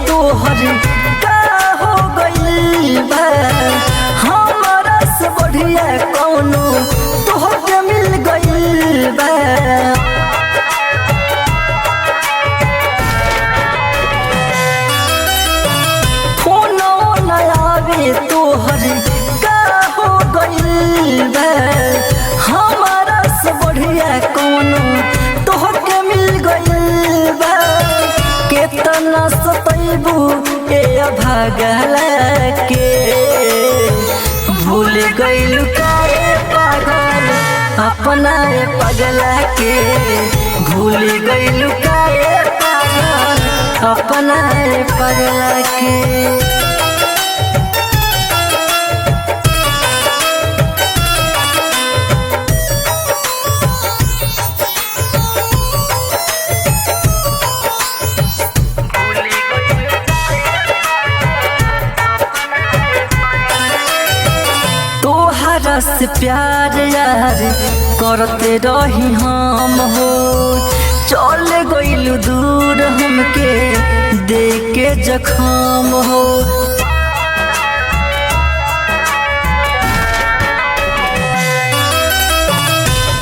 तोहर का हो गइल बा हमरा से बढ़िया कौनो तोहके मिल गइल बा। फोनो न आवे तोहर का हो गइल बा हमरा से बढ़िया कौनो तोहके मिल गइल बा। केतना सतैबू ए भागला के भूल गइल काहे पागल अपना पगला के भूल गइल काहे पागल अपना पगला के। तोहरा से प्यार यार करते रही हम हो चल गइल दूर हमके देख के जखम हो।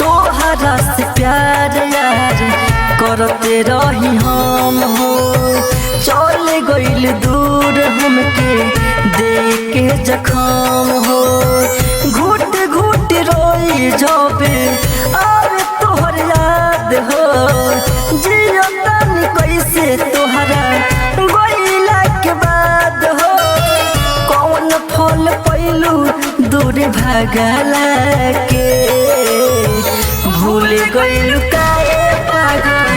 तोहरा से प्यार यार करते रही हम हो चल गइल दूर हमके देख के जखम हो। घुट घुट रोई जबे और तोहर याद हो जियो तनी कैसे तोहरा गइला के बाद हो। कौन फल पैलू दूर भागला के भूल गइल काहे पागल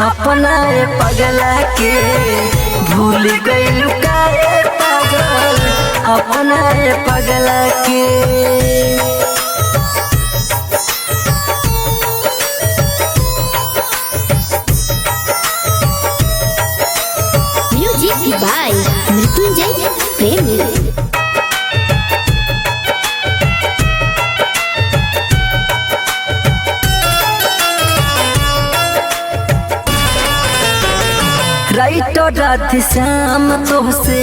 अपना पगला के भूल गइल काहे पागल अपना पगला के। म्यूजिक बाय मृत्युंजय प्रेमी। राइटर राधे श्याम तोहसे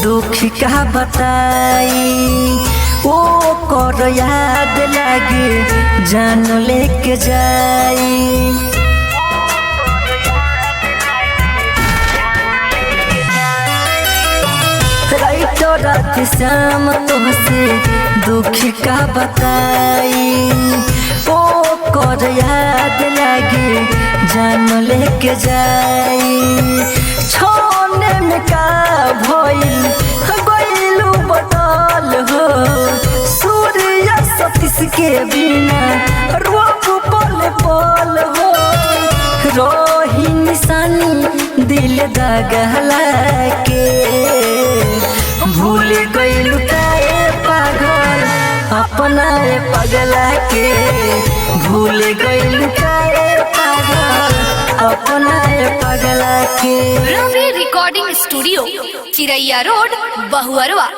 दुख का बताई ओ कर याद लागे जान लेके जाई। राइटर राधे श्याम तोहसे दुख का बताई ओ कर याद लागे जान लेके जाई। छोने में का भइल गइलू बदल हो सूर्य सतीश के बिना रोक पल पल हो। रोही निशानी दिल दगला के भूल गइल काहे पागल अपना पगला के भूल गइल काहे पागल अपना पगला के। रवि रिकॉर्डिंग स्टूडियो चिरैया रोड बहुअरवा।